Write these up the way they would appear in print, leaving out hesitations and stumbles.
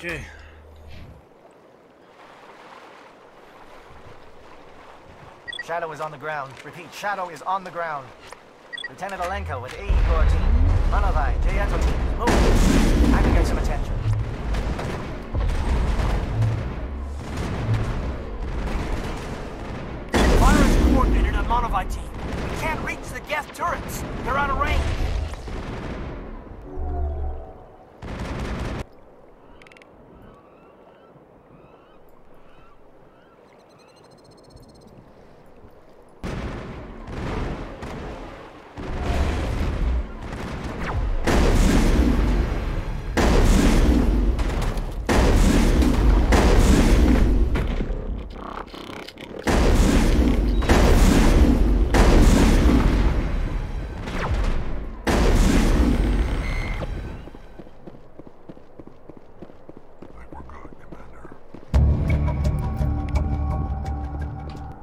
Okay. Shadow is on the ground. Repeat, Shadow is on the ground. Lieutenant Alenko with AE Corps team. Manovai, Jayeto team. Move. I can get some attention. Fire is coordinated on Manovai team. We can't reach the Geth turrets. They're out of range.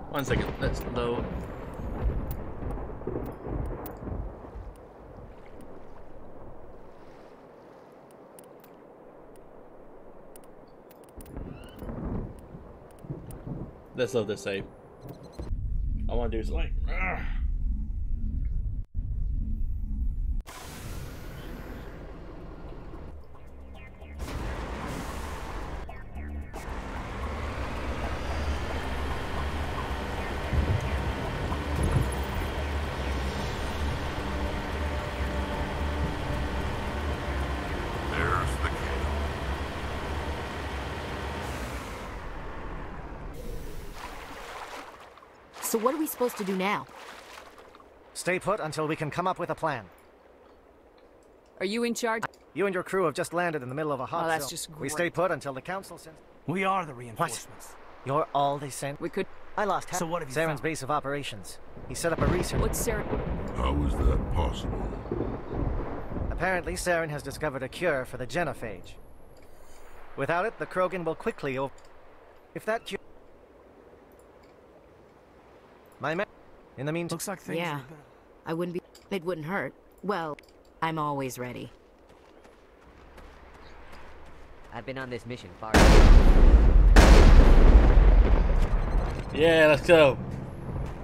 One second, let's load. Let's load this save. I want to do something. So what are we supposed to do now? Stay put until we can come up with a plan. Are you in charge? You and your crew have just landed in the middle of a hot Oh, that's zone. just We great. stay put until the council sends... We are the reinforcements. You're all they sent? We could... I lost half. So what have you Saren's found? base of operations. He set up a research... What's Saren? How is that possible? Apparently, Saren has discovered a cure for the genophage. Without it, the Krogan will quickly... If that cure... My man... In the meantime... Looks like things Yeah. are better. I wouldn't be... It wouldn't hurt. Well, I'm always ready. I've been on this mission far. Yeah, let's go.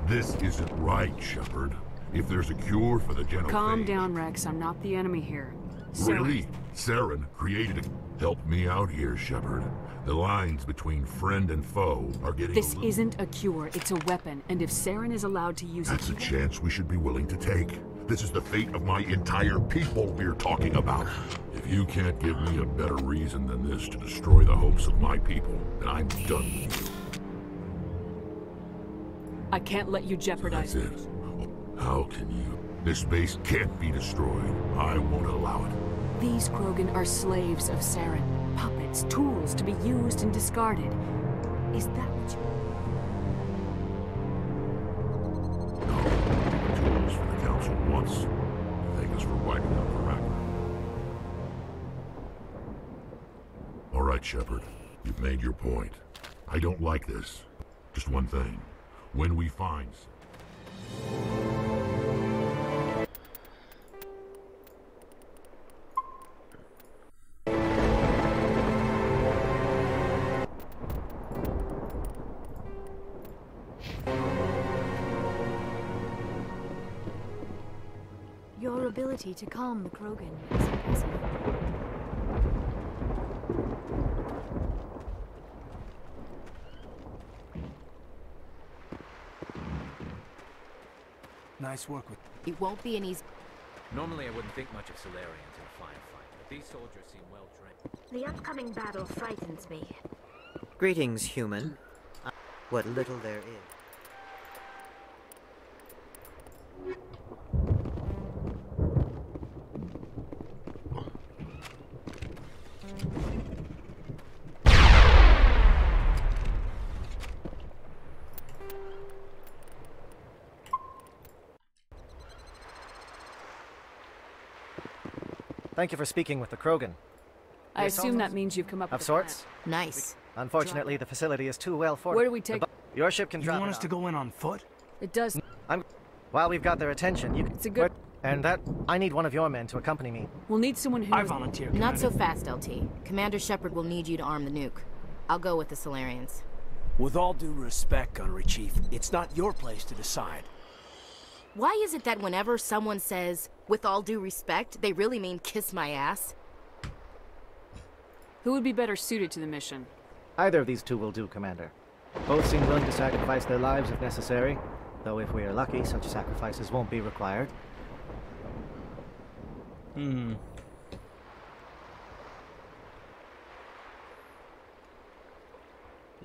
This isn't right, Shepard. If there's a cure for the genophage... Calm down, Rex. I'm not the enemy here. Really? Saren created a... Help me out here, Shepard. The lines between friend and foe are getting This a little... isn't a cure. It's a weapon. And if Saren is allowed to use That's a it... chance we should be willing to take. This is the fate of my entire people we're talking about. If you can't give me a better reason than this to destroy the hopes of my people, then I'm done with you. I can't let you jeopardize That's it. How can you? This base can't be destroyed. I won't allow it. These Krogan are slaves of Saren. Puppets, tools to be used and discarded. Is that what you... Tools for the council once. Thank us for wiping out the rack. All right, Shepard. You've made your point. I don't like this. Just one thing. When we find... Your ability to calm the Krogan is impressive. Nice work with... It won't be an easy... Normally I wouldn't think much of Salarians in a firefight, but these soldiers seem well trained. The upcoming battle frightens me. Greetings, human. What little there is. Thank you for speaking with the Krogan. I assume that means you've come up Of with sorts? Nice. Unfortunately, the facility is too well fortified. Where do we take... Your ship can You drop want it us to off. go in on foot? It does... While we've got their attention, you can... It's a good... And that, I need one of your men to accompany me. We'll need someone who... I volunteer, Not so Commander. fast, LT. Commander Shepard will need you to arm the nuke. I'll go with the Solarians. With all due respect, Gunnery Chief, it's not your place to decide. Why is it that whenever someone says, with all due respect, they really mean kiss my ass? Who would be better suited to the mission? Either of these two will do, Commander. Both seem willing to sacrifice their lives if necessary, though if we are lucky, such sacrifices won't be required. Hmm.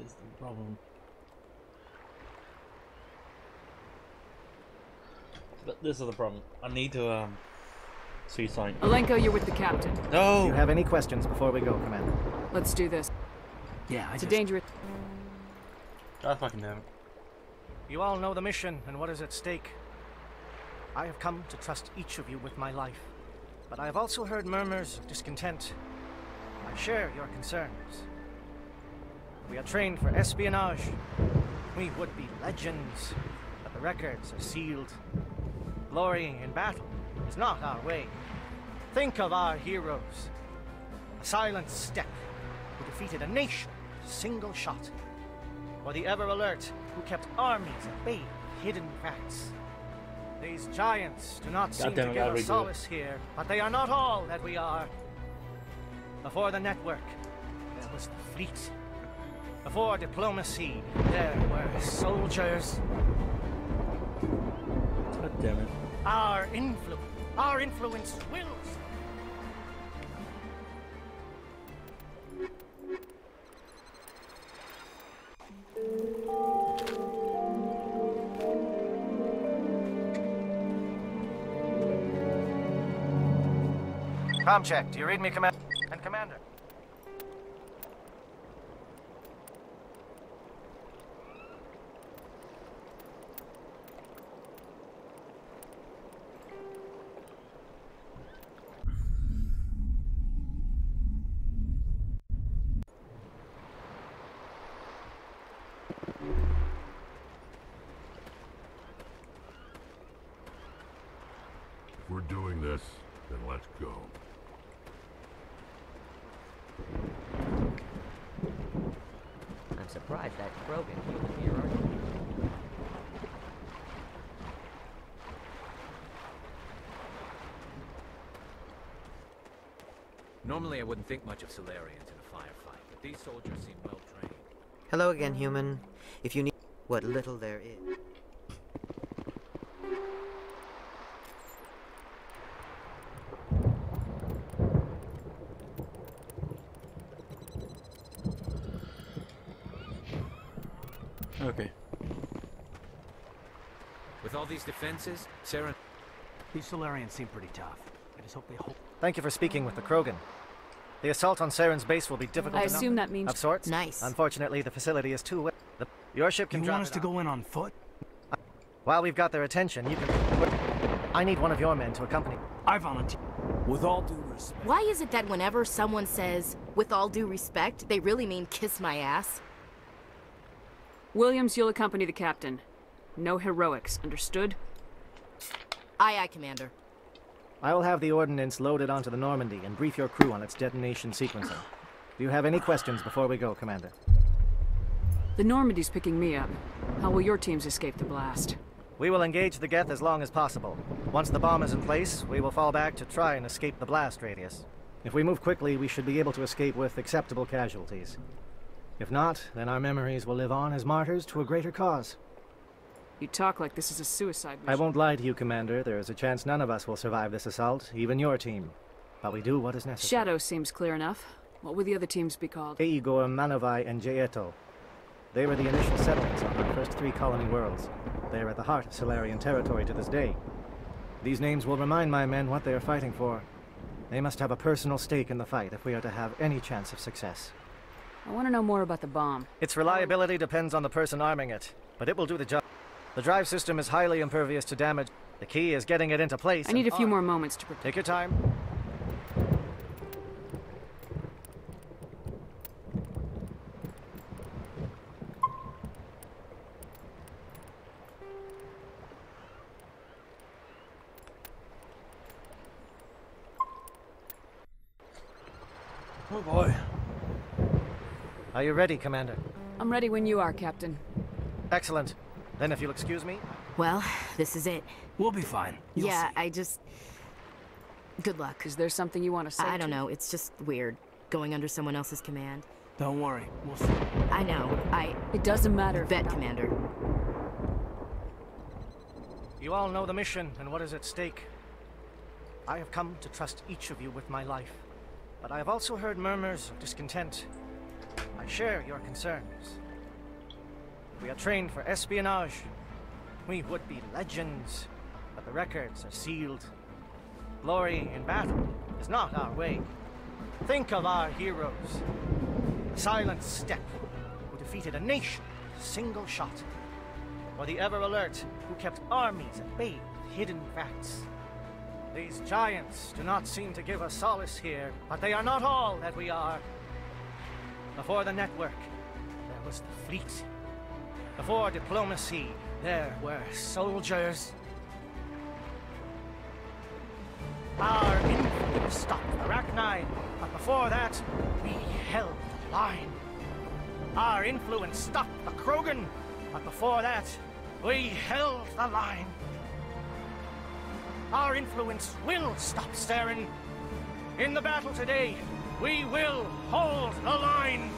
Is the problem. But this is the problem. I need to see something. Alenko, you're with the captain. Do you No. have any questions before we go, Commander? Let's do this. Yeah, It's a dangerous... God fucking damn it. You all know the mission and what is at stake. I have come to trust each of you with my life, but I have also heard murmurs of discontent. I share your concerns. We are trained for espionage. We would be legends, but the records are sealed. Glorying in battle is not our way. Think of our heroes. A silent step who defeated a nation with a single shot. Or the ever-alert who kept armies at bay with hidden facts. These giants do not seem to Goddamn, give I'll us redo it. solace here, but they are not all that we are. Before the network, there was the fleet. Before diplomacy, there were soldiers. God damn it. Our influence wills. Com check. Do you read me, Commander? And Commander. If we're doing this, then let's go. I'm surprised that Krogan yielded your argument. Normally I wouldn't think much of Solarians in a firefight, but these soldiers seem well trained. Hello again, human. If you need what little there is. Okay. With all these defenses, Saren... These Solarians seem pretty tough. I just hope they hold. Thank you for speaking with the Krogan. The assault on Saren's base will be difficult I enough. assume that means... Of sorts. Nice. Unfortunately, the facility is too wet. Your ship can You drop want us it to off. go in on foot? While we've got their attention, you can... I need one of your men to accompany. I volunteer. With all due respect. Why is it that whenever someone says, with all due respect, they really mean kiss my ass? Williams, you'll accompany the captain. No heroics, understood? Aye, aye, Commander. I will have the ordnance loaded onto the Normandy and brief your crew on its detonation sequencing. Do you have any questions before we go, Commander? The Normandy's picking me up. How will your teams escape the blast? We will engage the Geth as long as possible. Once the bomb is in place, we will fall back to try and escape the blast radius. If we move quickly, we should be able to escape with acceptable casualties. If not, then our memories will live on as martyrs to a greater cause. You talk like this is a suicide I mission. won't lie to you, Commander. There is a chance none of us will survive this assault, even your team. But we do what is necessary. Shadow seems clear enough. What would the other teams be called? Igor, Manovai, and Jaeto. They were the initial settlers on our first 3 colony worlds. They are at the heart of Solarian territory to this day. These names will remind my men what they are fighting for. They must have a personal stake in the fight if we are to have any chance of success. I want to know more about the bomb. Its reliability depends on the person arming it, but it will do the job. The drive system is highly impervious to damage. The key is getting it into place. I need a and few arm. more moments to prepare. Take your time. Oh boy. Are you ready, Commander? I'm ready when you are, Captain. Excellent. Then if you'll excuse me. Well, this is it. We'll be fine. You'll Yeah, see. I just... Good luck. Is there something you want to say? I don't know, it's just weird, going under someone else's command. Don't worry. We'll see. I know, It doesn't matter. bet, Commander. You all know the mission and what is at stake. I have come to trust each of you with my life, but I have also heard murmurs of discontent. I share your concerns. We are trained for espionage. We would be legends, but the records are sealed. Glory in battle is not our way. Think of our heroes. The Silent Step, who defeated a nation with a single shot. Or the Ever Alert, who kept armies at bay with hidden facts. These giants do not seem to give us solace here, but they are not all that we are. Before the network, there was the fleet. Before diplomacy, there were soldiers. Our infantry stopped the Arachni, but before that, we held the line. Our influence stopped the Krogan, but before that, we held the line. Our influence will stop Saren. In the battle today, we will hold the line.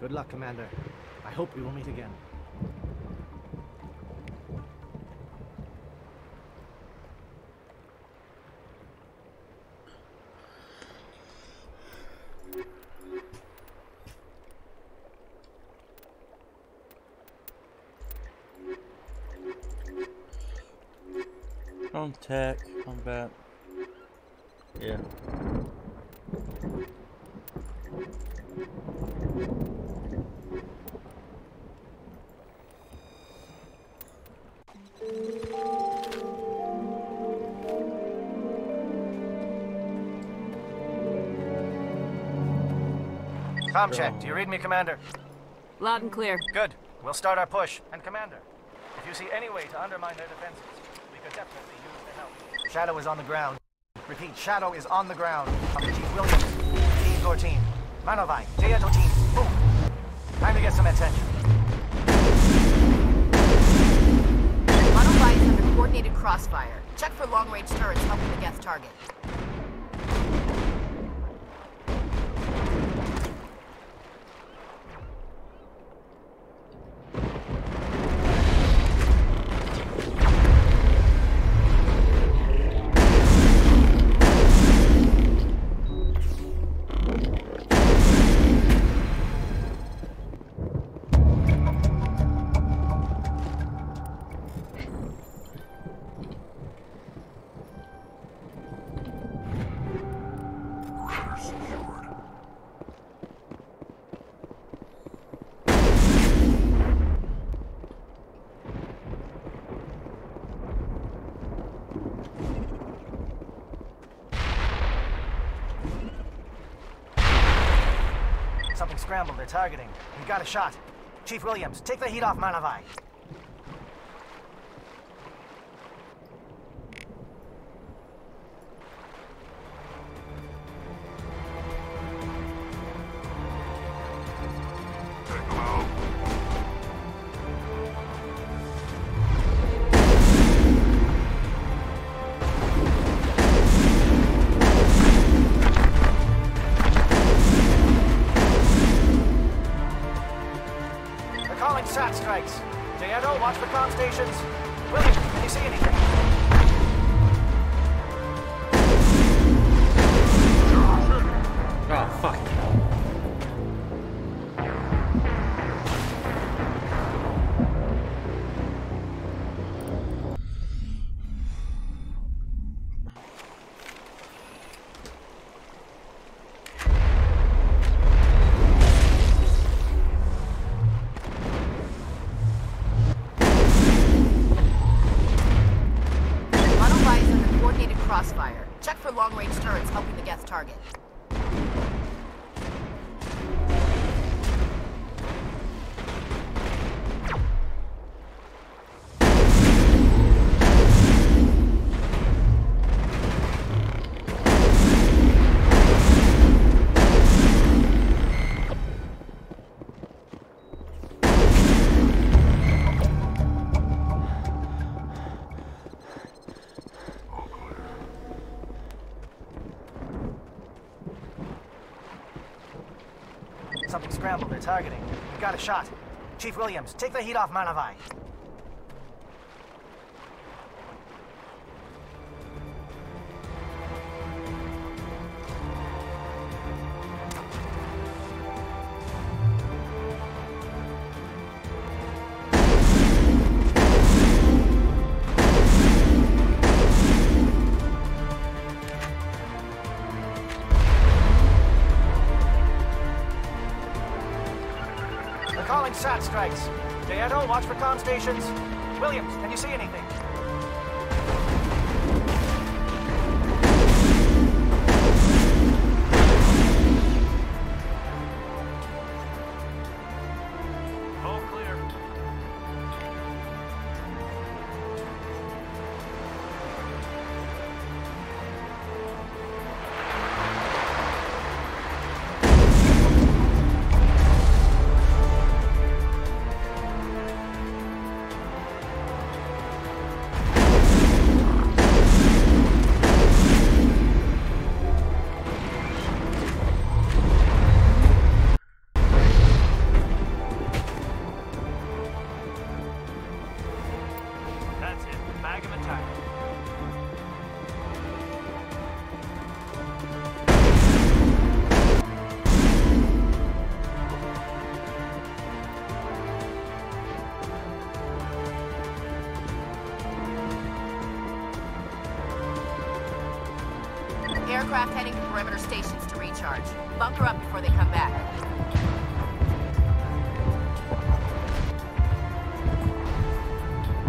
Good luck, Commander. I hope we will meet again. Contact, combat. Yeah. Comm check. Do you read me, Commander? Loud and clear. Good. We'll start our push. And Commander, if you see any way to undermine their defenses, we could definitely use the help. Shadow is on the ground. Repeat, Shadow is on the ground. Chief Williams, Team Gortine, Manovai, Teato team, boom. Time to get some attention. Manovai is under coordinated crossfire. Check for long-range turrets helping the Geth target. Something scrambled. They're targeting. We got a shot. Chief Williams, take the heat off Manovai. SAT strikes. Dieto, watch for comm stations. William, can you see anything? Oh, fuck. something scrambled they're targeting. We've got a shot. Chief Williams, take the heat off Manavai. Calling SAT strikes. Deeto, watch for comm stations. Williams, can you see anything? All clear. That's it. Bag of attack. Aircraft heading to perimeter stations to recharge. Bunker up before they come back.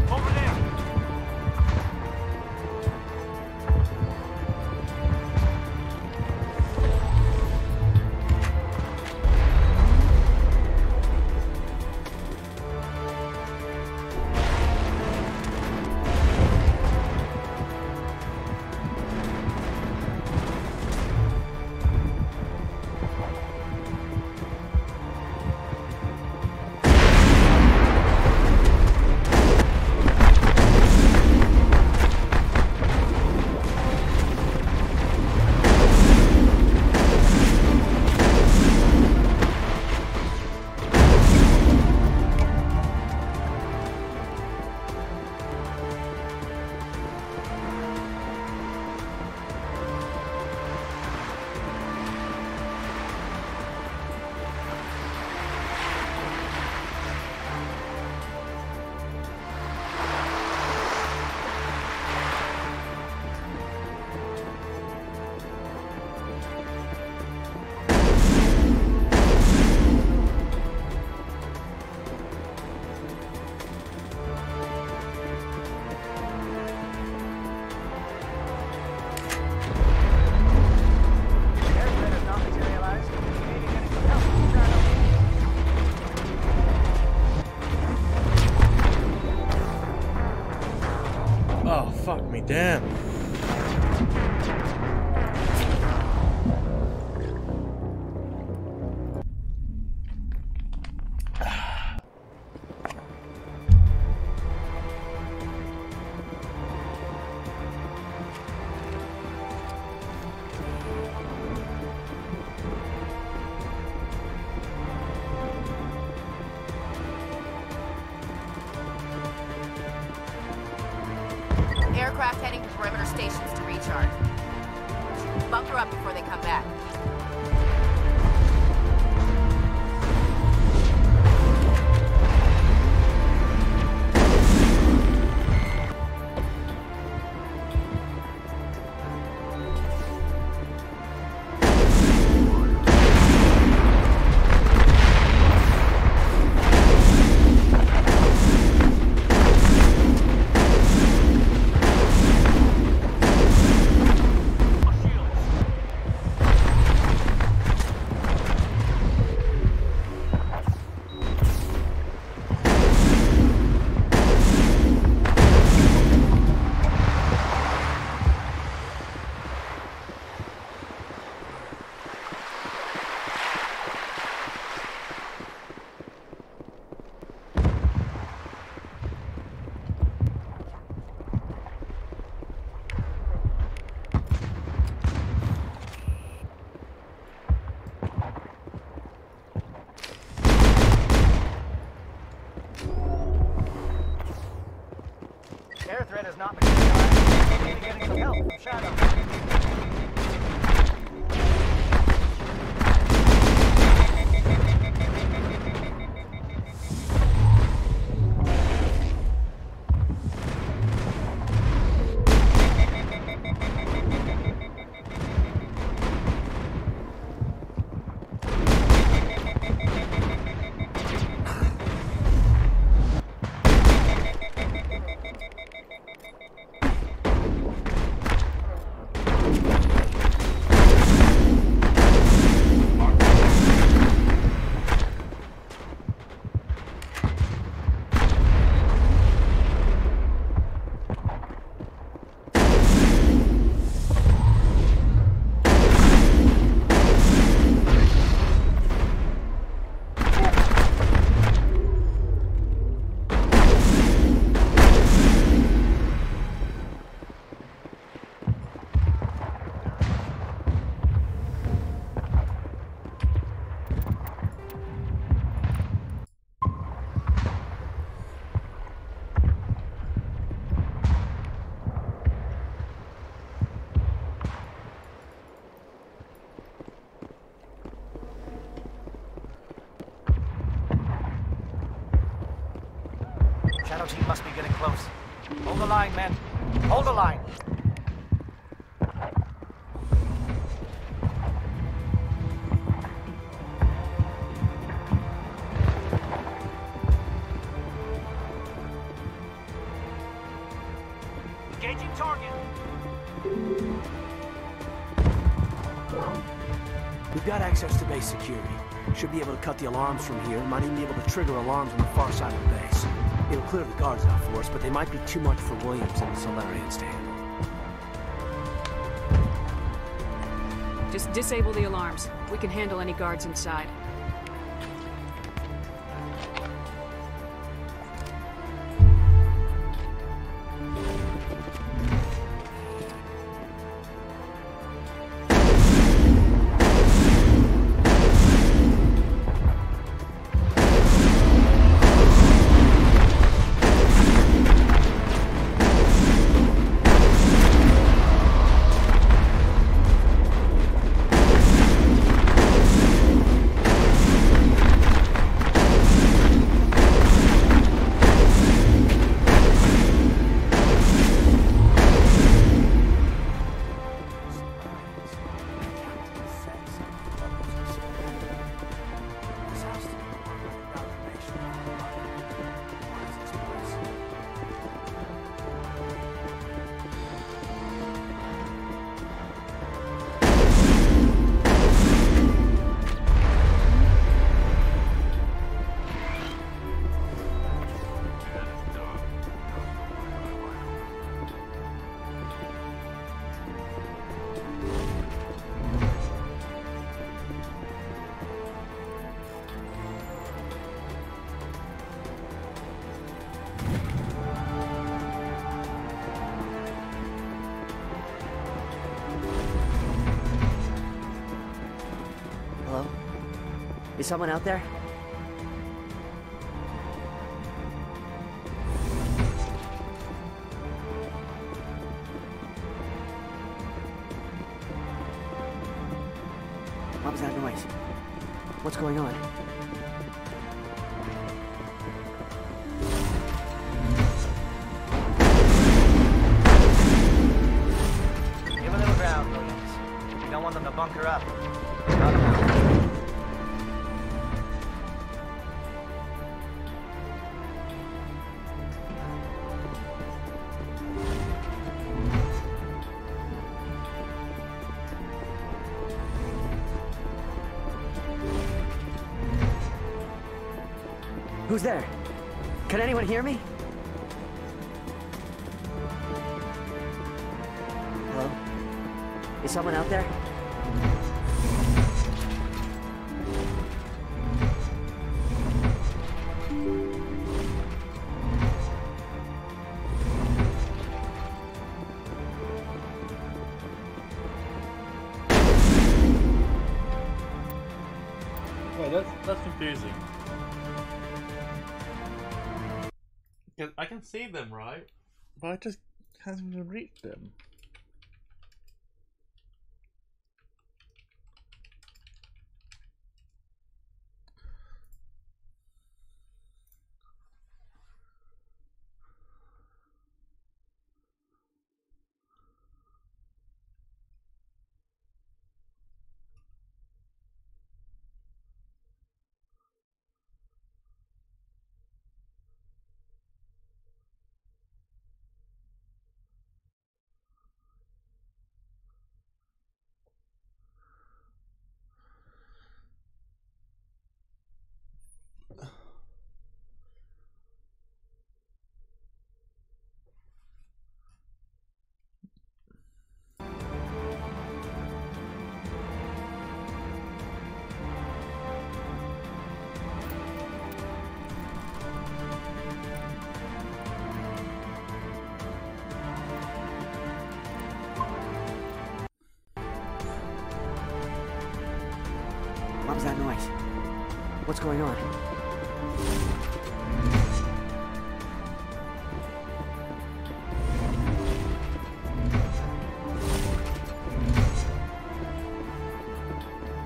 Over there. Oh, fuck me, damn. Aircraft heading to perimeter stations to recharge. Bunker up before they come back. Shadow team must be getting close. Hold the line, men. Hold the line. Engaging target. We've got access to base security. Should be able to cut the alarms from here. Might even be able to trigger alarms on the far side of the base. It'll clear the guards out for us, but they might be too much for Williams and the Solarians to handle. Just disable the alarms. We can handle any guards inside. Is someone out there? What was that noise? What's going on? Give a little ground, Williams. We don't want them to bunker up. Not enough. Who's there? Can anyone hear me? Hello? Is someone out there? Wait, that's confusing. I can see them, right? But I just can't even reach them. What was that noise? What's going on?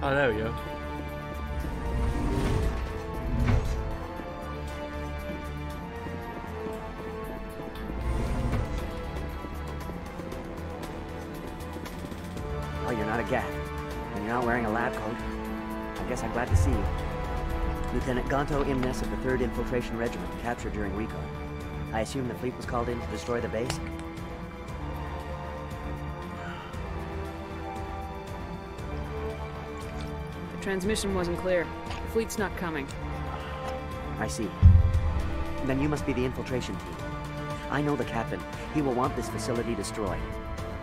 Oh, there we go. Oh, you're not a Geth. And you're not wearing a lab coat. I guess I'm glad to see you. Lieutenant Gonto Imnes of the 3rd Infiltration Regiment, captured during recon. I assume the fleet was called in to destroy the base? The transmission wasn't clear. The fleet's not coming. I see. Then you must be the infiltration team. I know the captain. He will want this facility destroyed.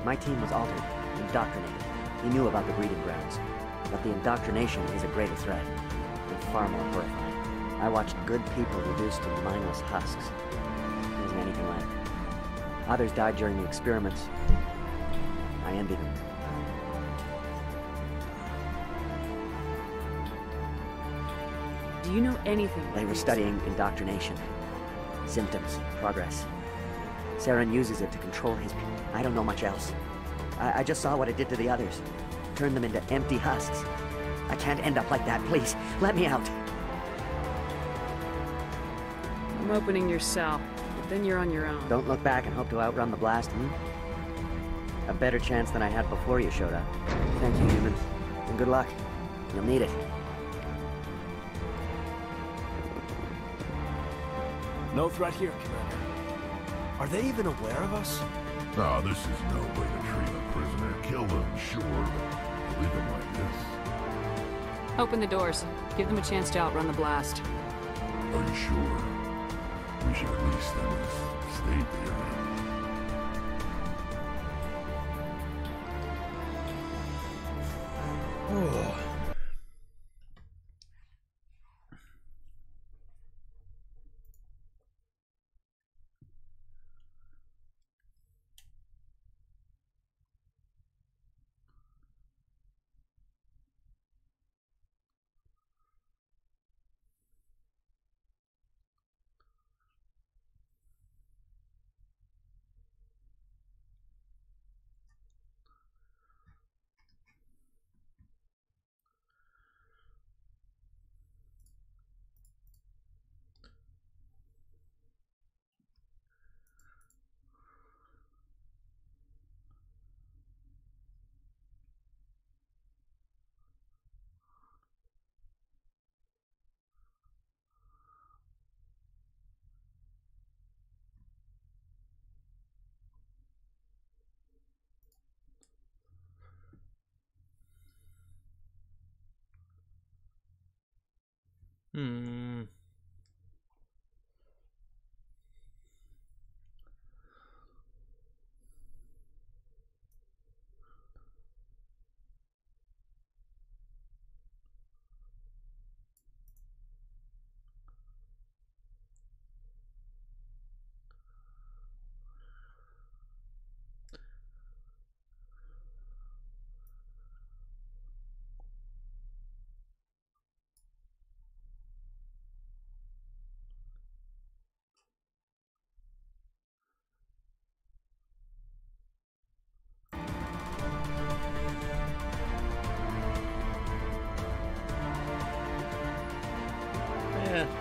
My team was altered, indoctrinated. He knew about the breeding grounds. But the indoctrination is a greater threat, and far more horrifying. I watched good people reduced to mindless husks. There wasn't anything left. Others died during the experiments. I envy them. Do you know anything? They were studying indoctrination. Symptoms, progress. Saren uses it to control his people. I don't know much else. I just saw what it did to the others. Turned them into empty husks. I can't end up like that, please. Let me out. I'm opening your cell, but then you're on your own. Don't look back and hope to outrun the blast, A better chance than I had before you showed up. Thank you, human. And good luck. You'll need it. No threat here, Commander. Are they even aware of us? No, this is no way to treat a prisoner. Kill them, sure, but leave them like this. Open the doors. Give them a chance to outrun the blast. Are you sure? We should at least let us stay there.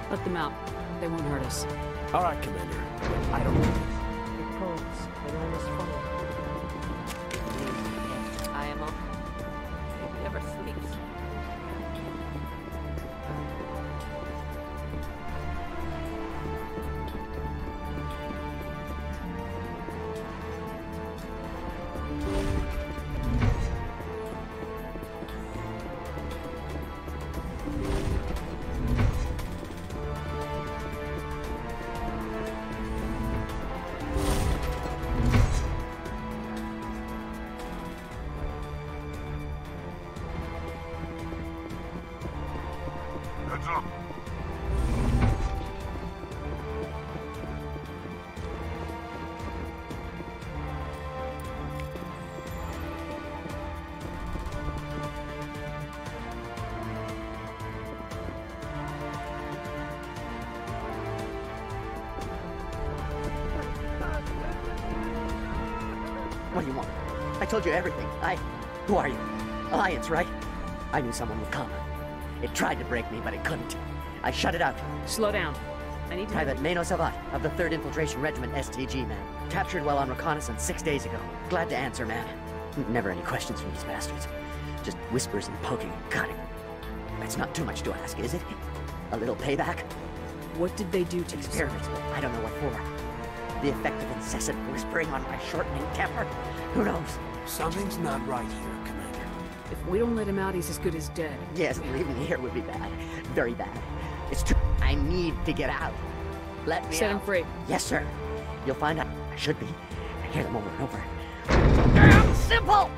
Let them out. They won't hurt us. All right, Commander. I don't know. It calls. It always follows. I am up. It never sleeps. Heads up! What do you want? I told you everything. Who are you? Alliance, right? I knew someone would come. It tried to break me, but it couldn't. I shut it out. Slow down. I need to... Private Mano Savat of the 3rd Infiltration Regiment STG, man. Captured while on reconnaissance 6 days ago. Glad to answer, man. Never any questions from these bastards. Just whispers and poking and cutting. It's not too much to ask, is it? A little payback? What did they do to experiments, but I don't know what for. The effect of incessant whispering on my shortening temper? Who knows? Something's not right here, Commander. If we don't let him out, he's as good as dead. Yes, leaving me here would be bad. Very bad. It's too... I need to get out. Let me Set out. him free. Yes, sir. You'll find out. I should be. I hear them over and over. Damn simple!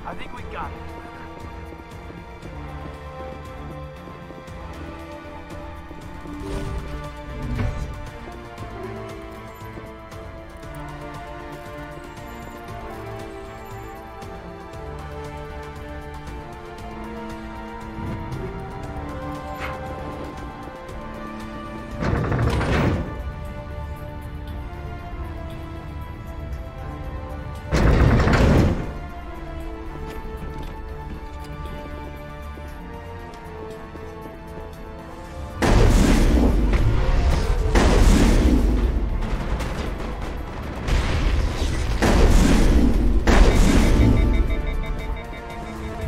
I think we got it.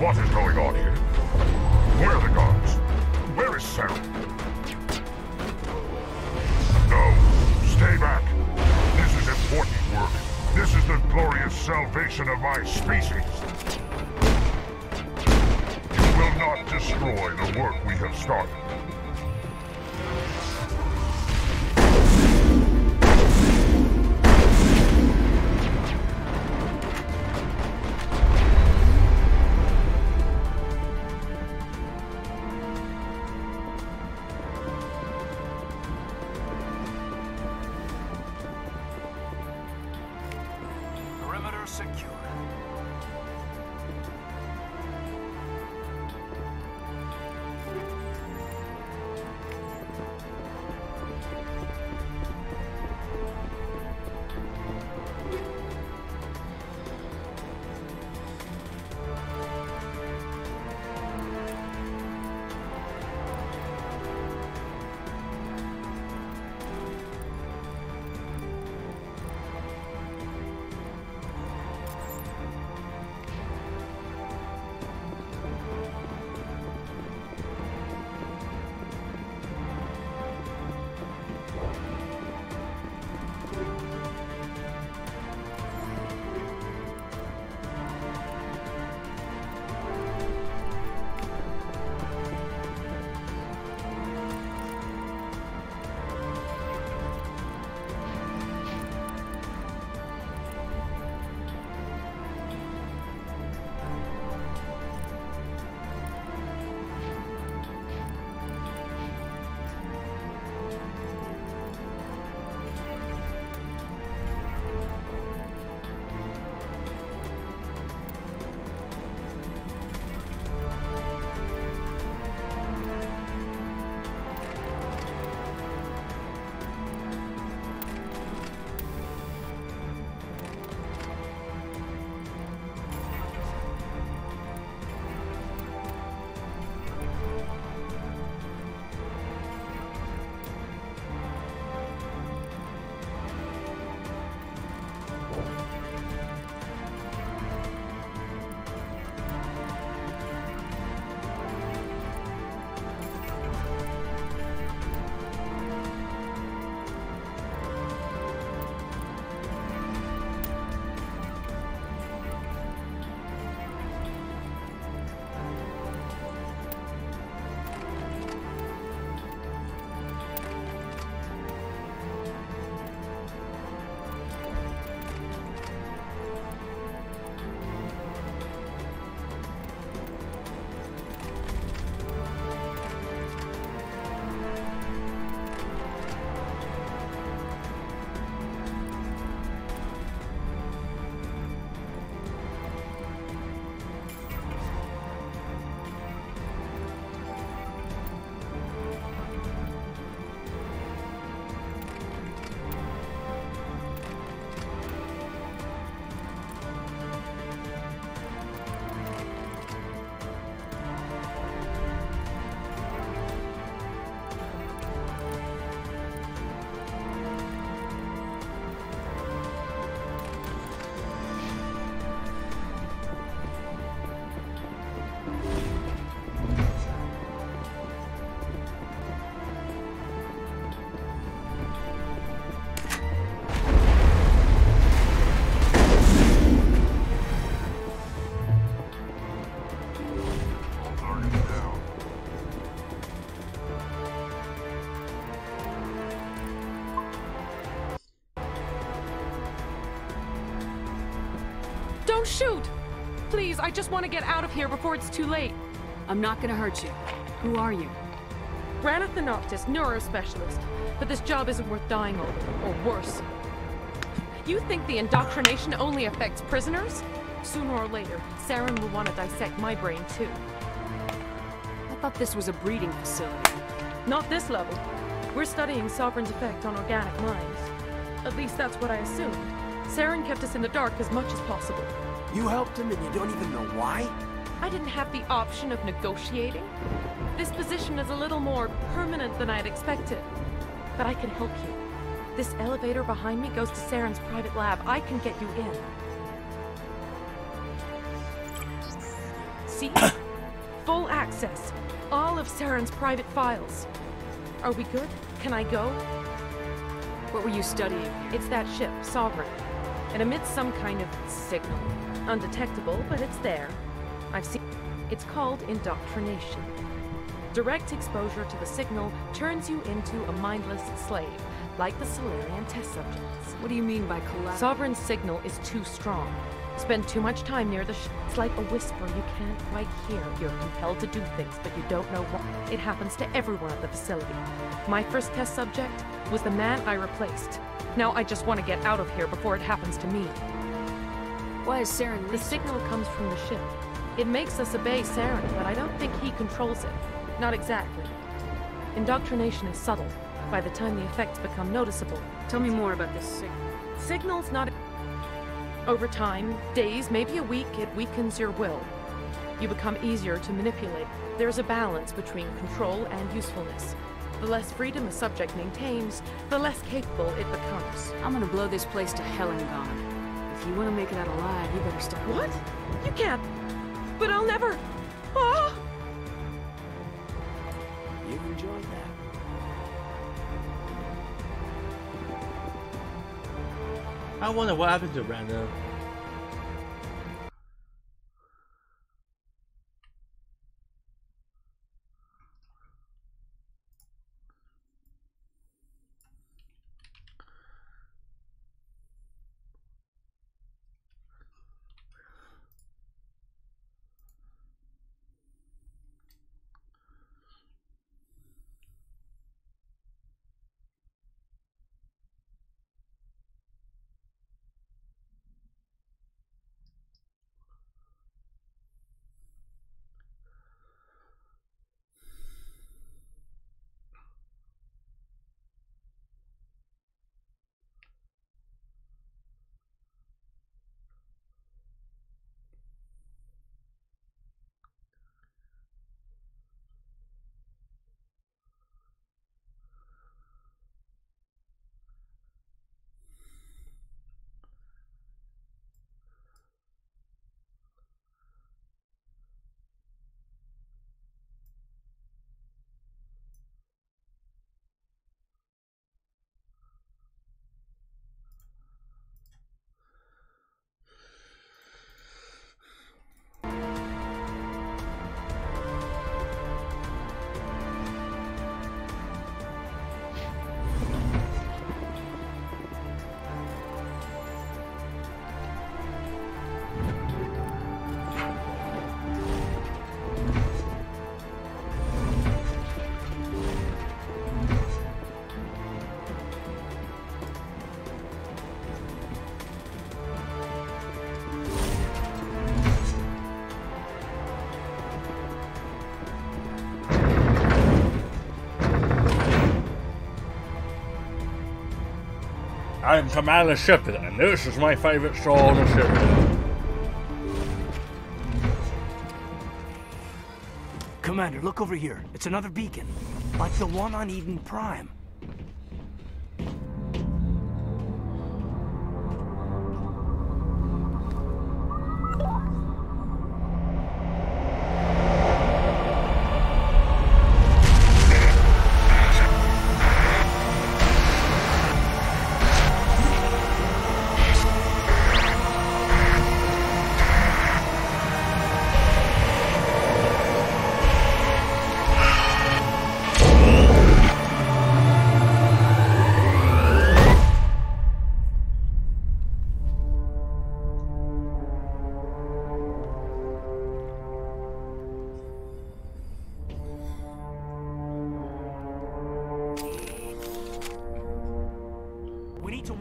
What is going on here? Where are the guards? Where is Sarah? No, stay back. This is important work. This is the glorious salvation of my species. You will not destroy the work we have started. Perimeter secure. Don't shoot! Please, I just want to get out of here before it's too late. I'm not gonna hurt you. Who are you? Ranith the Noctis, neurospecialist. But this job isn't worth dying over, or worse. You think the indoctrination only affects prisoners? Sooner or later, Saren will want to dissect my brain too. I thought this was a breeding facility. Not this level. We're studying Sovereign's effect on organic minds. At least that's what I assumed. Saren kept us in the dark as much as possible. You helped him and you don't even know why? I didn't have the option of negotiating. This position is a little more permanent than I had expected. But I can help you. This elevator behind me goes to Saren's private lab. I can get you in. See? Full access. All of Saren's private files. Are we good? Can I go? What were you studying here? It's that ship, Sovereign. It emits some kind of signal. Undetectable, but it's there. I've seen. It's called indoctrination. Direct exposure to the signal turns you into a mindless slave, like the Salarian test subjects. What do you mean by collateral? Sovereign's signal is too strong. Spend too much time near the ship. It's like a whisper you can't quite hear. You're compelled to do things, but you don't know what. It happens to everyone at the facility. My first test subject was the man I replaced. Now I just want to get out of here before it happens to me. Why is Saren? The signal comes from the ship. It makes us obey Saren, but I don't think he controls it. Not exactly. Indoctrination is subtle. By the time the effects become noticeable. Tell me more about this signal. Signal's not... Over time, days, maybe a week, it weakens your will. You become easier to manipulate. There's a balance between control and usefulness. The less freedom a subject maintains, the less capable it becomes. I'm gonna blow this place to hell and gone. If you want to make it out alive, you better stop. What? You can't. But I'll never. Ah! You've enjoyed that. I wonder what happened to Brandon. I'm Commander Shepard, and this is my favorite store on the ship. Commander, look over here. It's another beacon, like the one on Eden Prime.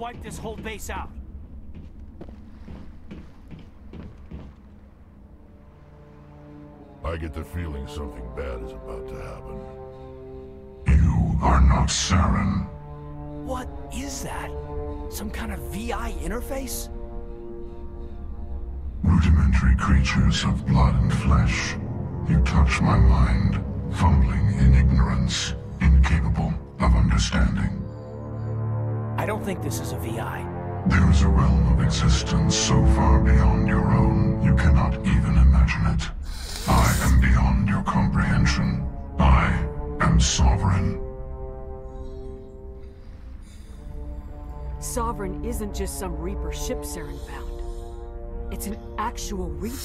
wipe this whole base out. I get the feeling something bad is about to happen. You are not Saren. What is that? Some kind of VI interface? Rudimentary creatures of blood and flesh. You touch my mind, fumbling in ignorance, incapable of understanding. I don't think this is a VI. There is a realm of existence so far beyond your own, you cannot even imagine it. I am beyond your comprehension. I am Sovereign. Sovereign isn't just some Reaper ship Saren found. It's an actual Reaper.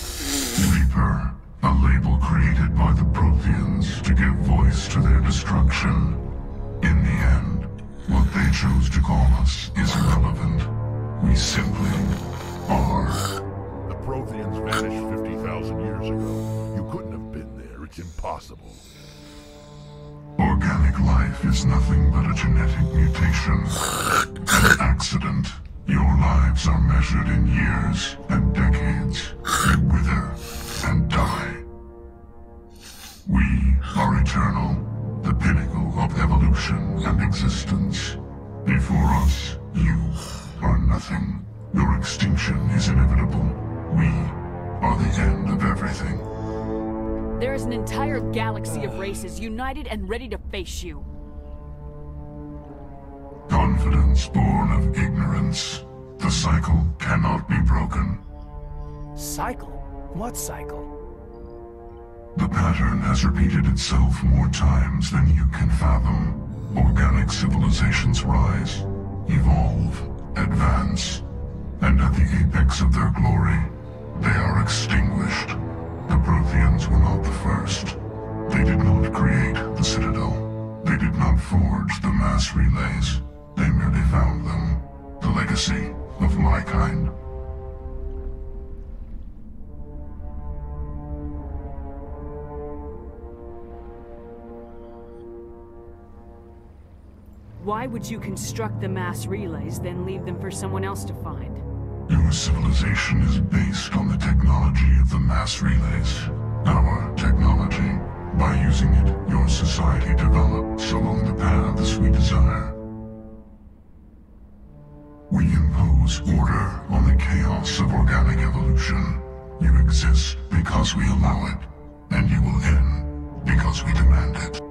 Reaper, a label created by the Protheans to give voice to their destruction. In the end, what they chose to call us is irrelevant. We simply are. The Protheans vanished 50,000 years ago. You couldn't have been there. It's impossible. Organic life is nothing but a genetic mutation. An accident. Your lives are measured in years and decades. You wither and die. We are eternal, the pinnacle of evolution and existence. Before us, you are nothing. Your extinction is inevitable. We are the end of everything. There is an entire galaxy of races united and ready to face you. Confidence born of ignorance. The cycle cannot be broken. Cycle? What cycle? The pattern has repeated itself more times than you can fathom. Organic civilizations rise, evolve, advance, and at the apex of their glory, they are extinguished. The Protheans were not the first. They did not create the Citadel. They did not forge the mass relays. They merely found them. The legacy of my kind. Why would you construct the mass relays, then leave them for someone else to find? Your civilization is based on the technology of the mass relays. Our technology. By using it, your society develops along the paths we desire. We impose order on the chaos of organic evolution. You exist because we allow it, and you will end because we demand it.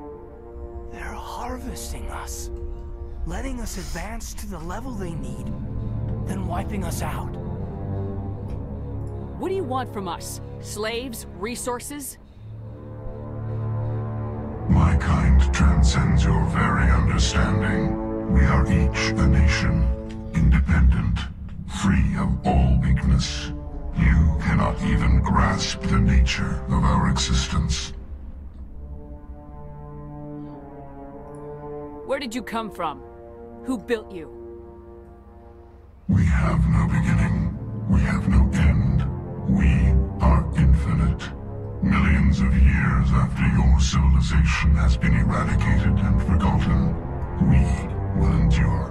They're harvesting us. Letting us advance to the level they need, then wiping us out. What do you want from us? Slaves? Resources? My kind transcends your very understanding. We are each a nation, independent, free of all weakness. You cannot even grasp the nature of our existence. Where did you come from? Who built you? We have no beginning. We have no end. We are infinite. Millions of years after your civilization has been eradicated and forgotten, we will endure.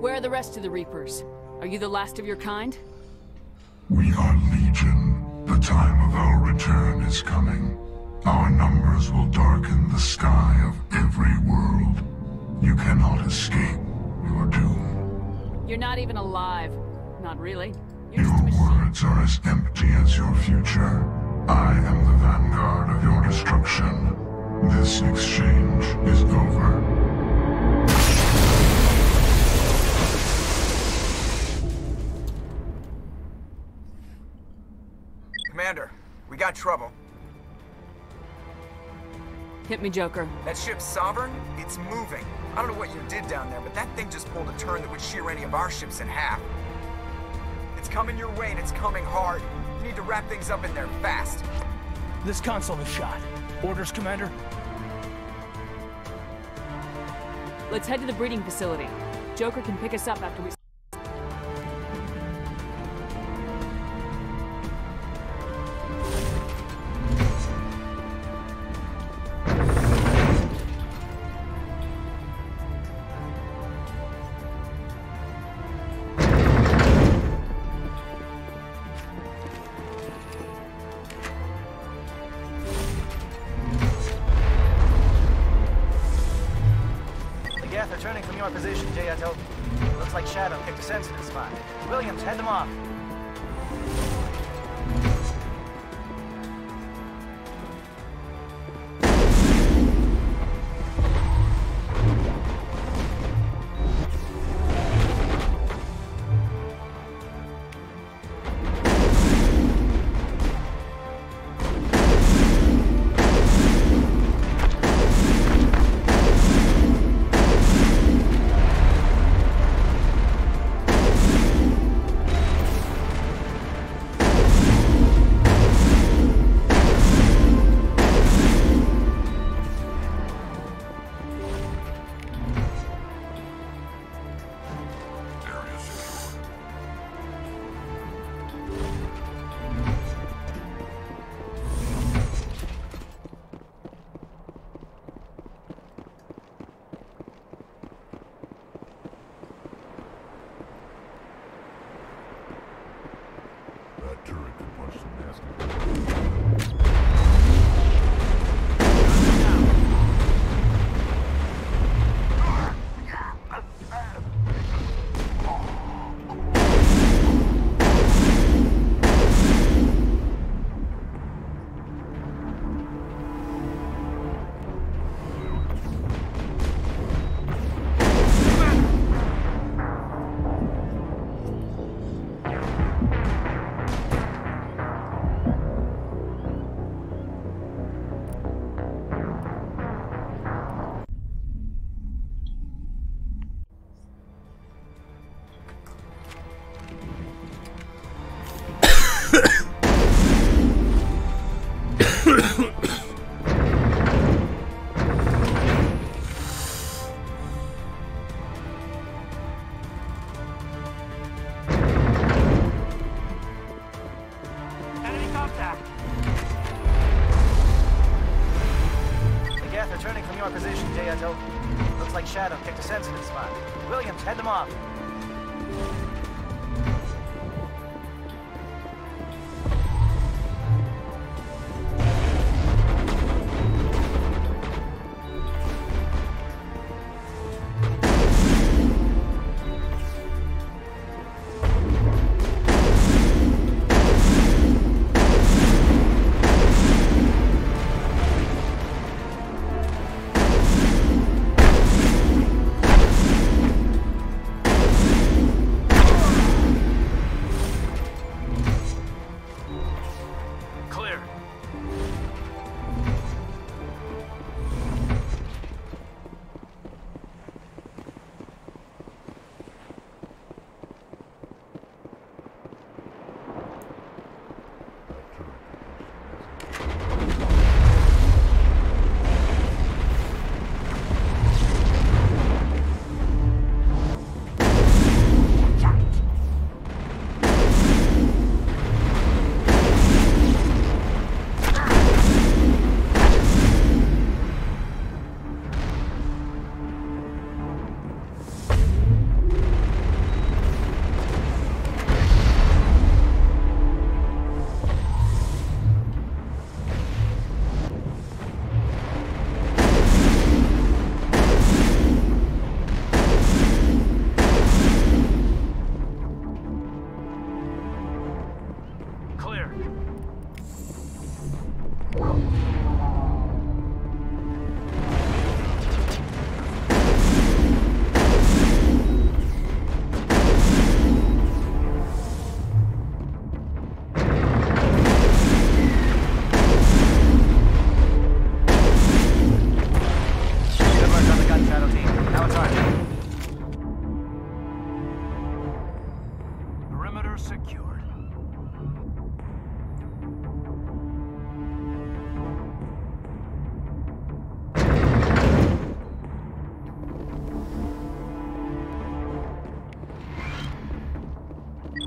Where are the rest of the Reapers? Are you the last of your kind? We are Legion. The time of our return is coming. Our numbers will darken the sky of every world. You cannot escape your doom. You're not even alive. Not really. Your words are as empty as your future. I am the vanguard of your destruction. This exchange is over. Commander, we got trouble. Hit me, Joker. That ship's Sovereign? It's moving. I don't know what you did down there, but that thing just pulled a turn that would shear any of our ships in half. It's coming your way and it's coming hard. You need to wrap things up in there fast. This console is shot. Orders, Commander? Let's head to the breeding facility. Joker can pick us up after we... position, Jayato. Looks like Shadow picked a sensitive spot. Williams, head them off. Looks like Shadow picked a sensitive spot. Williams, head them off.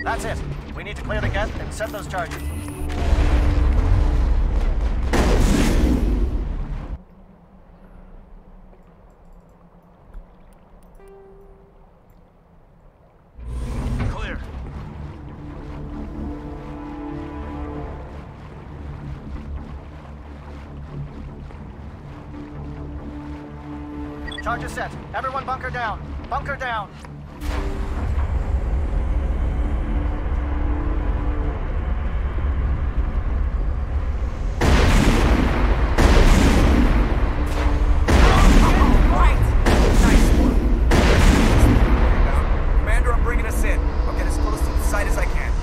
That's it. We need to clear the gate and set those charges. Clear. Charges set. Everyone bunker down. Bunker down. Commander, I'm bringing us in. I'll get as close to the site as I can.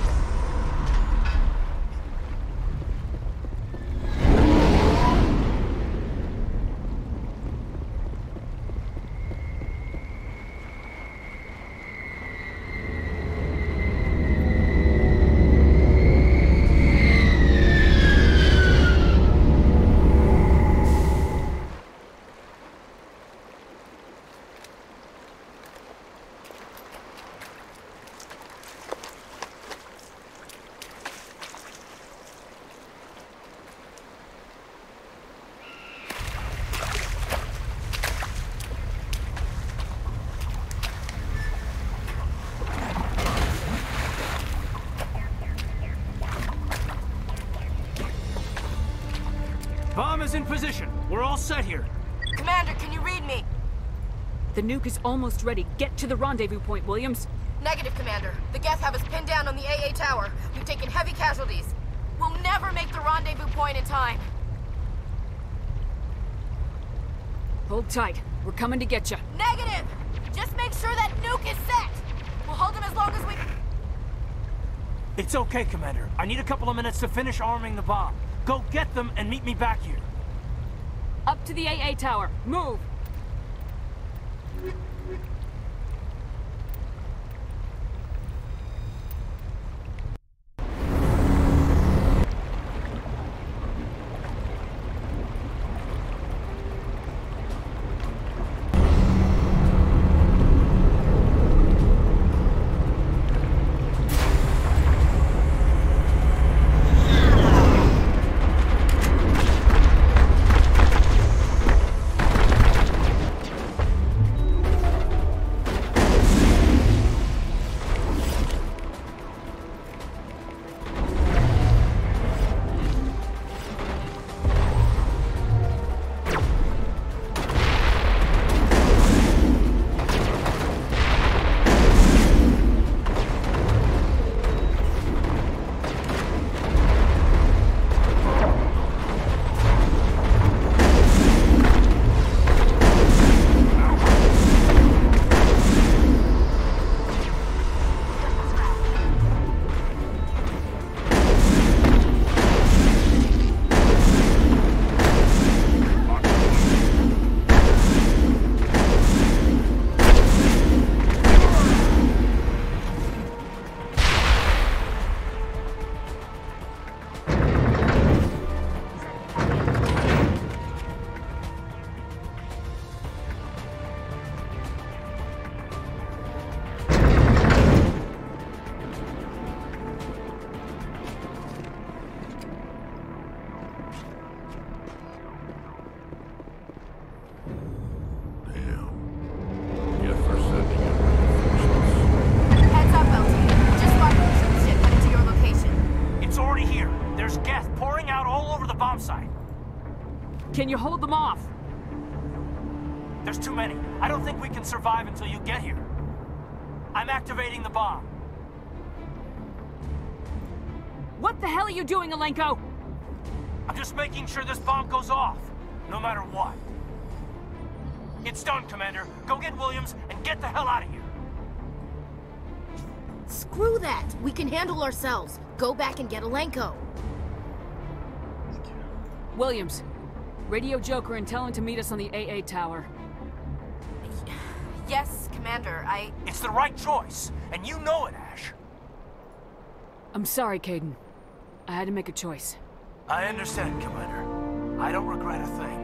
Bomb is in position. We're all set here. Commander, can you read me? The nuke is almost ready. Get to the rendezvous point, Williams. Negative, Commander. The Geth have us pinned down on the AA tower. We've taken heavy casualties. We'll never make the rendezvous point in time. Hold tight. We're coming to get you. Negative! Just make sure that nuke is set! We'll hold them as long as we... It's okay, Commander. I need a couple of minutes to finish arming the bomb. Go get them and meet me back here. Up to the AA tower. Move! Can you hold them off? There's too many. I don't think we can survive until you get here. I'm activating the bomb. What the hell are you doing, Alenko? I'm just making sure this bomb goes off, no matter what. It's done, Commander. Go get Williams and get the hell out of here. Screw that! We can handle ourselves. Go back and get Alenko. Williams, radio Joker and tell him to meet us on the AA tower. Yes, Commander, It's the right choice, and you know it, Ash. I'm sorry, Kaidan. I had to make a choice. I understand, Commander. I don't regret a thing.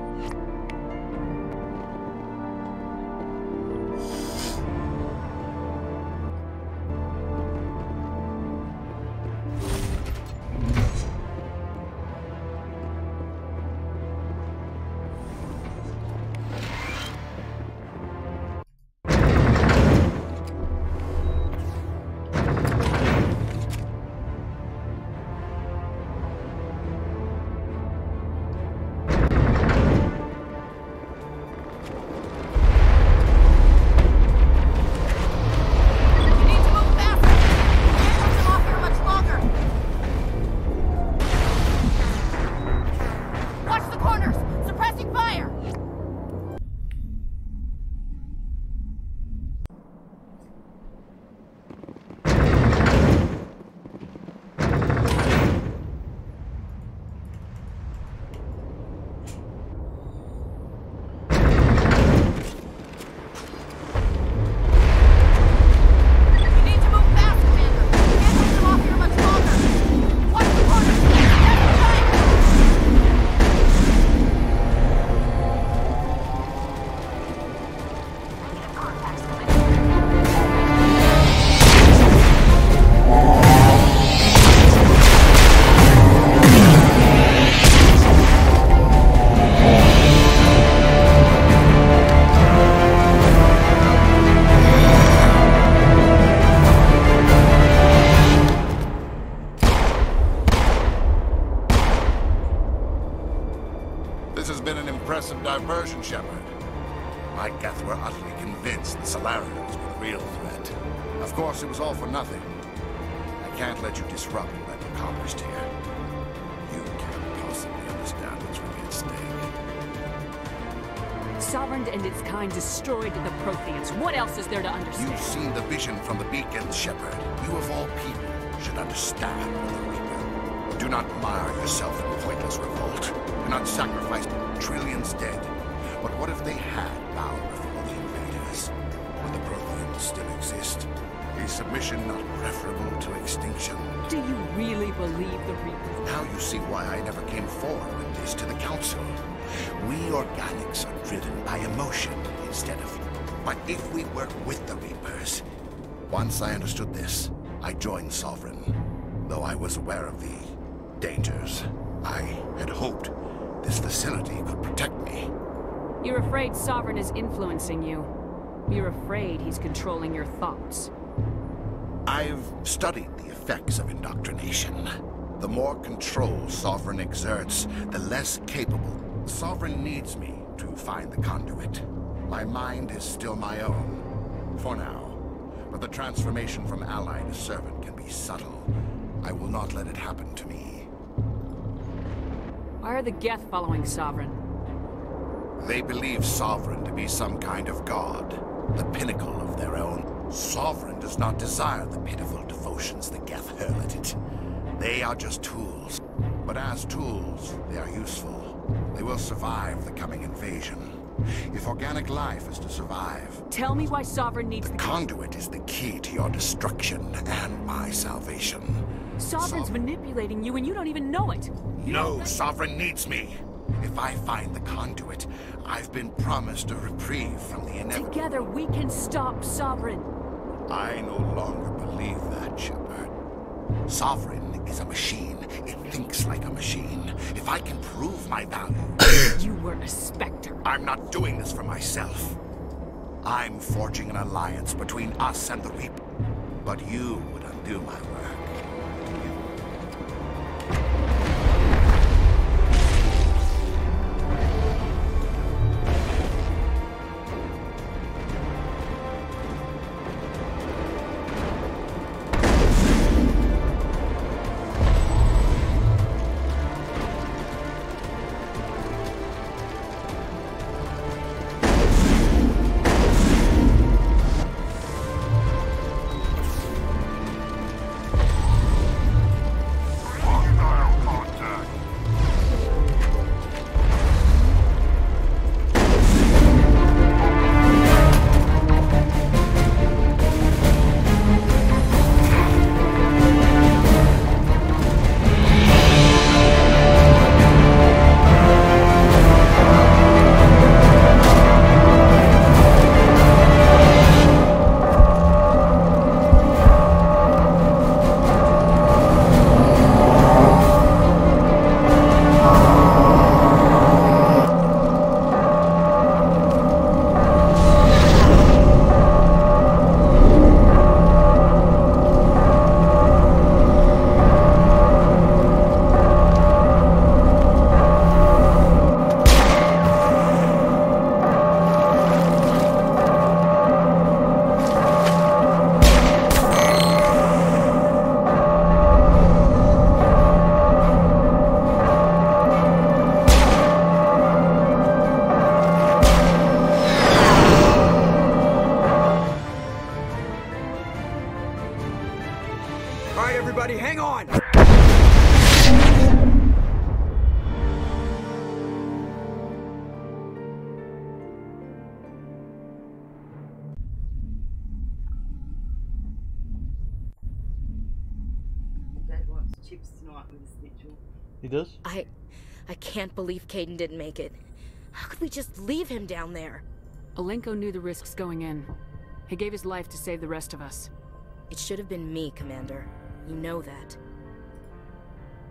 has been an impressive diversion, Shepard. My Geth were utterly convinced the Solarians were the real threat. Of course, it was all for nothing. I can't let you disrupt what I've accomplished here. You can't possibly understand what's really at stake. Sovereign and its kind destroyed the Protheans. What else is there to understand? You've seen the vision from the beacons, Shepard. You of all people should understand the Reaper. Do not mire yourself in pointless revolt. Do not sacrifice trillions dead. But what if they had bowed before the invaders? Would the Protheans still exist? Is submission not preferable to extinction? Do you really believe the Reaper? Now you see why I never came forward with this to the Council. We organics are driven by emotion instead of... But if we work with the Reapers... Once I understood this, I joined Sovereign. Though I was aware of the dangers, I had hoped this facility could protect me. You're afraid Sovereign is influencing you. You're afraid he's controlling your thoughts. I've studied the effects of indoctrination. The more control Sovereign exerts, the less capable. Sovereign needs me to find the conduit. My mind is still my own, for now. But the transformation from ally to servant can be subtle. I will not let it happen to me. Why are the Geth following Sovereign? They believe Sovereign to be some kind of god, the pinnacle of their own. Sovereign does not desire the pitiful devotions the Geth hurl at it. They are just tools. But as tools, they are useful. They will survive the coming invasion. If organic life is to survive... Tell me why Sovereign needs the conduit is the key to your destruction and my salvation. Sovereign's manipulating you and you don't even know it. No, Sovereign needs me. If I find the conduit, I've been promised a reprieve from the inevitable. Together we can stop Sovereign. I no longer believe that, Shepard. Sovereign is a machine. It thinks like a machine. If I can prove my value... You were a Spectre. I'm not doing this for myself. I'm forging an alliance between us and the Reaper. But you would undo my work. He does? I can't believe Kaidan didn't make it. How could we just leave him down there? Alenko knew the risks going in. He gave his life to save the rest of us. It should have been me, Commander. You know that.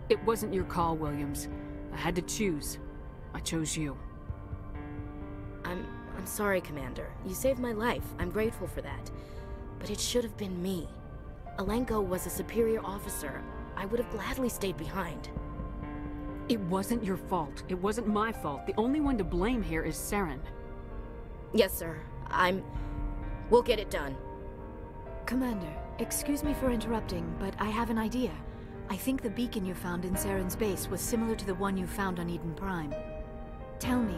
It wasn't your call, Williams. I had to choose. I chose you. I'm sorry, Commander. You saved my life. I'm grateful for that. But it should have been me. Alenko was a superior officer. I would have gladly stayed behind. It wasn't your fault. It wasn't my fault. The only one to blame here is Saren. Yes, sir. We'll get it done. Commander, excuse me for interrupting, but I have an idea. I think the beacon you found in Saren's base was similar to the one you found on Eden Prime. Tell me,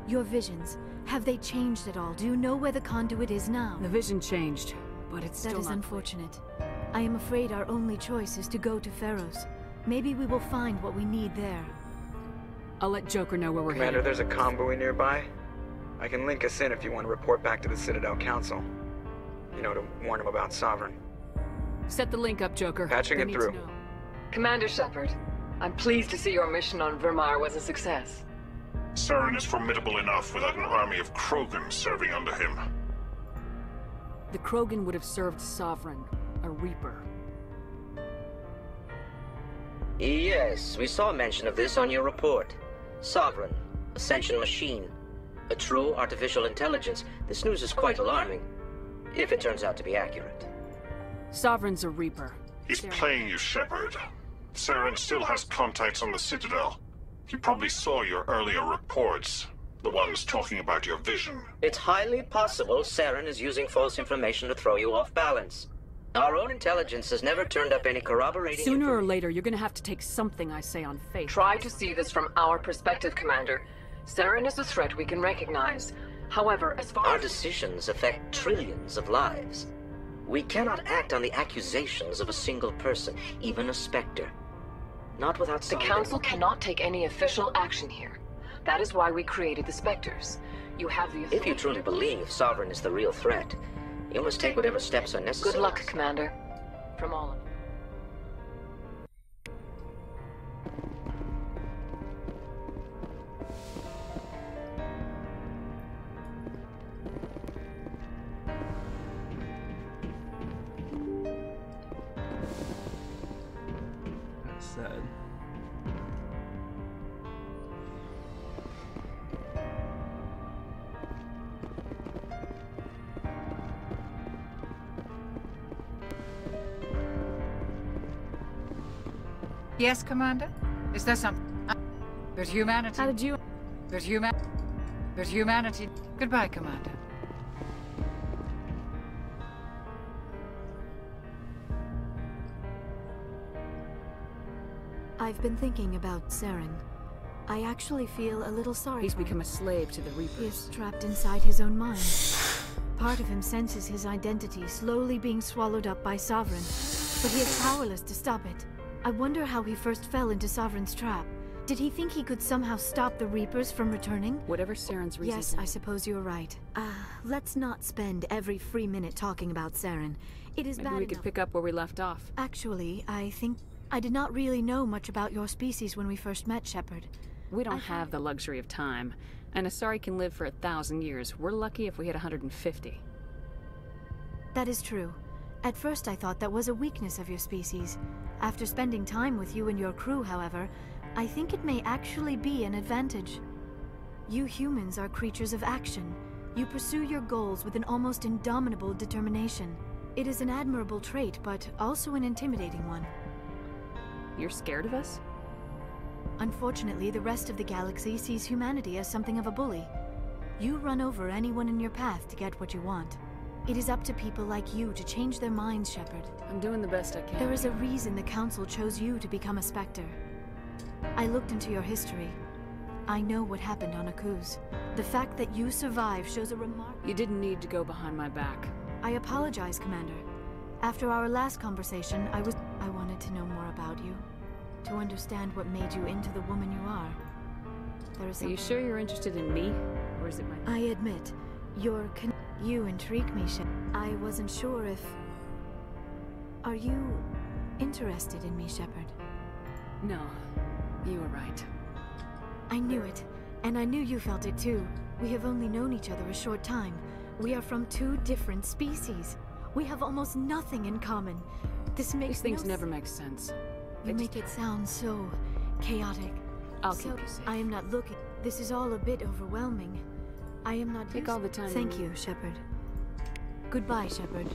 your visions, have they changed at all? Do you know where the conduit is now? The vision changed, but it's still That is not unfortunate. I am afraid our only choice is to go to Pharos. Maybe we will find what we need there. I'll let Joker know where we're Commander, headed. there's a convoy nearby. I can link us in if you want to report back to the Citadel Council. You know, to warn them about Sovereign. Set the link up, Joker. Patching They it need through. to know. Commander Shepard, I'm pleased to see your mission on Vermeer was a success. Saren is formidable enough without an army of Krogan serving under him. The Krogan would have served Sovereign, a Reaper. Yes, we saw mention of this on your report. Sovereign, Ascension machine, a true artificial intelligence. This news is quite alarming, if it turns out to be accurate. Sovereign's a Reaper. He's playing you, Shepard. Saren still has contacts on the Citadel. He probably saw your earlier reports, the ones talking about your vision. It's highly possible Saren is using false information to throw you off balance. Our own intelligence has never turned up any corroborating Sooner or later, you're gonna have to take something I say on faith. Try to see this from our perspective, Commander. Saren is a threat we can recognize. However, as far Our as... decisions affect trillions of lives. We cannot act on the accusations of a single person, even a Spectre. Not without The some... Council cannot take any official action here. That is why we created the Spectres. You have the authority... If you truly believe Sovereign is the real threat, you must take whatever steps are necessary. Good luck, Commander. From all of you. That's sad. Yes, Commander? Is there something? But humanity... How did you... But humanity... Goodbye, Commander. I've been thinking about Saren. I actually feel a little sorry He's for him. become a slave to the Reapers. He is trapped inside his own mind. Part of him senses his identity slowly being swallowed up by Sovereign, but he is powerless to stop it. I wonder how he first fell into Sovereign's trap. Did he think he could somehow stop the Reapers from returning? Whatever Saren's reason. Yes, I suppose you're right. Let's not spend every free minute talking about Saren. It is Maybe bad we could enough. pick up where we left off. Actually, I think I did not really know much about your species when we first met, Shepard. We don't have the luxury of time. And Asari can live for 1,000 years. We're lucky if we hit 150. That is true. At first I thought that was a weakness of your species. After spending time with you and your crew, however, I think it may actually be an advantage. You humans are creatures of action. You pursue your goals with an almost indomitable determination. It is an admirable trait, but also an intimidating one. You're scared of us? Unfortunately, the rest of the galaxy sees humanity as something of a bully. You run over anyone in your path to get what you want. It is up to people like you to change their minds, Shepard. I'm doing the best I can. There is a reason the Council chose you to become a Spectre. I looked into your history. I know what happened on Akuz. The fact that you survived shows a remarkable... You didn't need to go behind my back. I apologize, Commander. After our last conversation, I wanted to know more about you. To understand what made you into the woman you are. There is Are you sure you're interested in me? Or is it my... I admit, you intrigue me, Shepard. I wasn't sure if... Are you interested in me, Shepard? No. You were right. I knew it. And I knew you felt it too. We have only known each other a short time. We are from two different species. We have almost nothing in common. This makes These things never make sense. You make it sound so chaotic. I'll keep you safe. I am not looking. This is all a bit overwhelming. I am not... Take all the time. Thank you, Shepard. Goodbye, Shepard.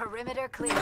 Perimeter clear.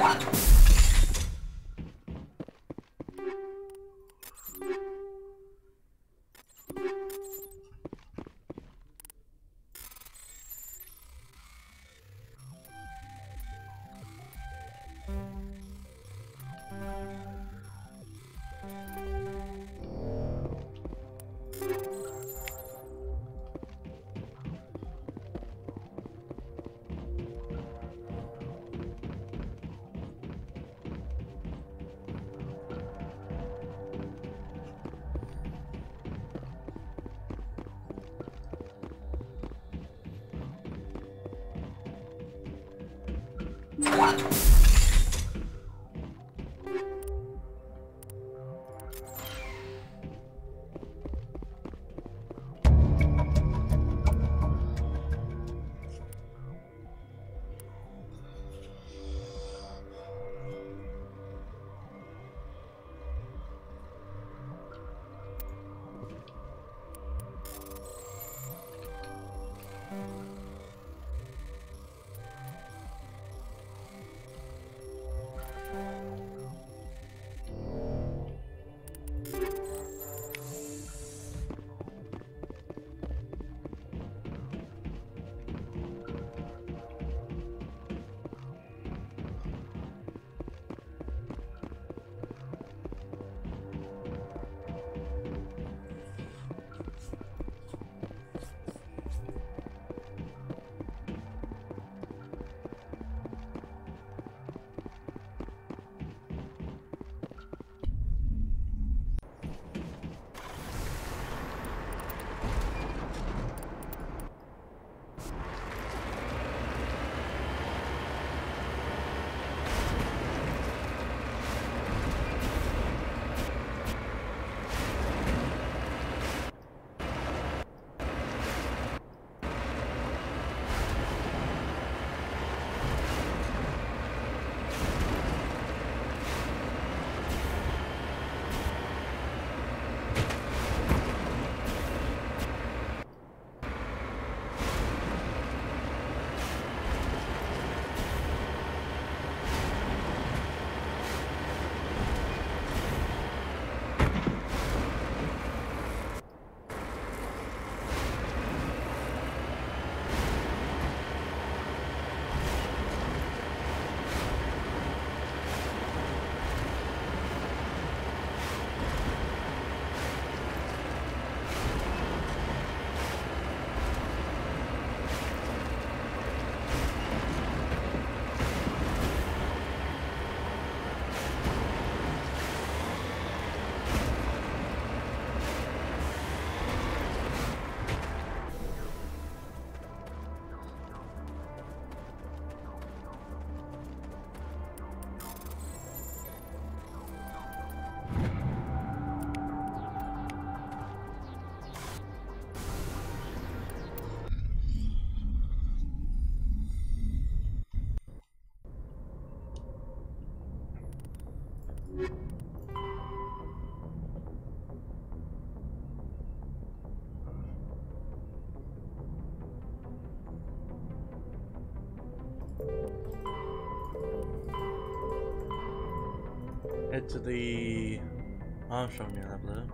Head to the Armstrong Nebula.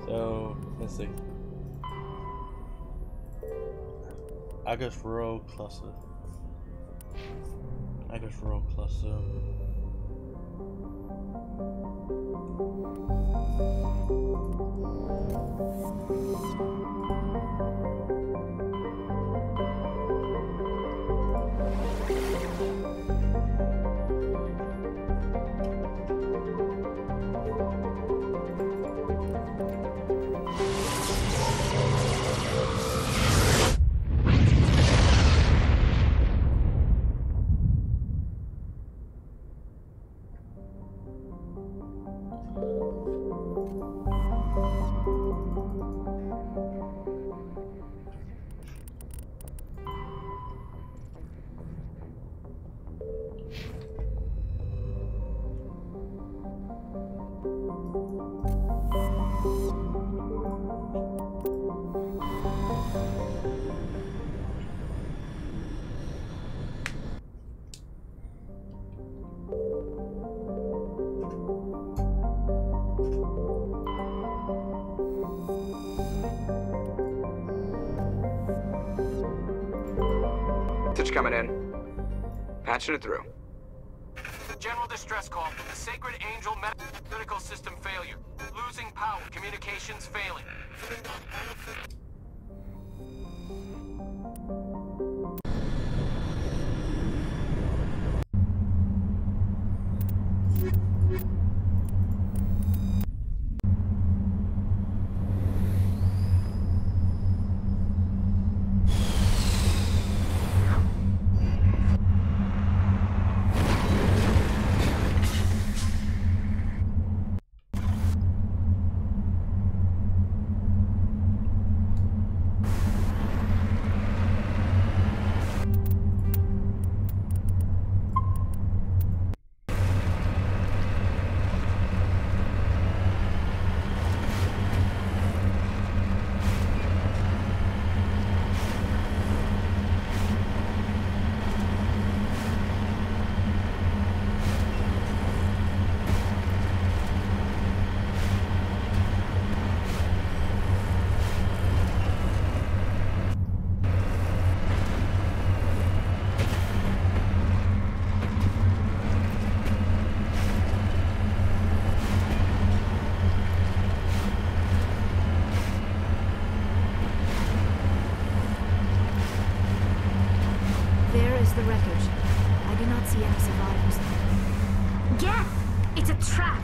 So, let's see. Agus Row Cluster. Agus Row Cluster. Patching it through. General distress call. The Sacred Angel medical system failure. Losing power. Communications failing. The wreckage. I do not see any survivors. Geth! It's a trap!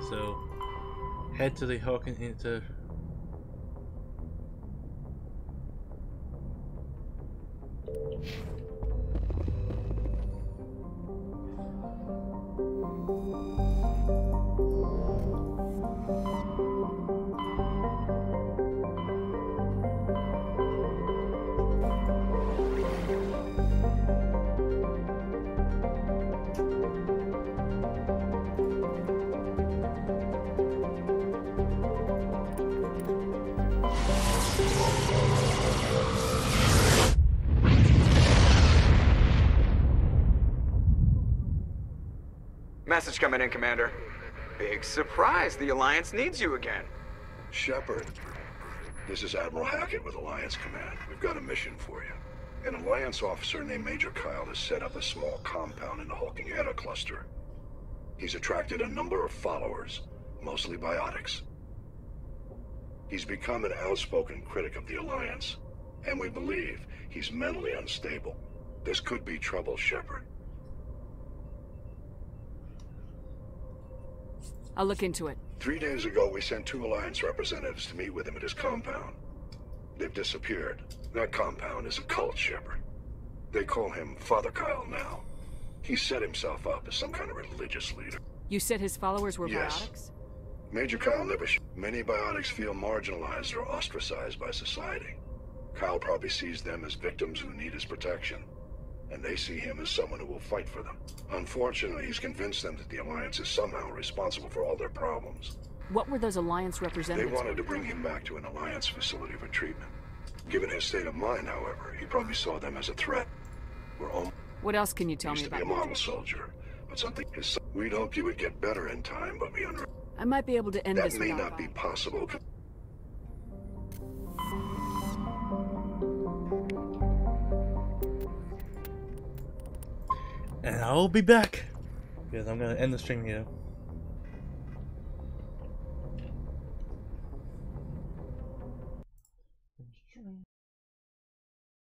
So, head to the Hawking Inter. Message coming in, Commander. Big surprise, the Alliance needs you again. Shepard, this is Admiral Hackett with Alliance Command. We've got a mission for you. An Alliance officer named Major Kyle has set up a small compound in the Hawking Eta cluster. He's attracted a number of followers, mostly biotics. He's become an outspoken critic of the Alliance, and we believe he's mentally unstable. This could be trouble, Shepard. I'll look into it. 3 days ago, we sent 2 Alliance representatives to meet with him at his compound. They've disappeared. That compound is a cult, Shepard. They call him Father Kyle now. He set himself up as some kind of religious leader. You said his followers were Yes. biotics? Major Kyle never Many biotics feel marginalized or ostracized by society. Kyle probably sees them as victims who need his protection, and they see him as someone who will fight for them. Unfortunately, he's convinced them that the Alliance is somehow responsible for all their problems. What were those Alliance They representatives? wanted to bring him back to an Alliance facility for treatment. Given his state of mind, however, he probably saw them as a threat. We're all What else can you tell used me to be about a model soldier, but something his we'd hoped he would get better in time, but we I might be able to end that this may without not be possible. And I'll be back because I'm gonna end the stream here.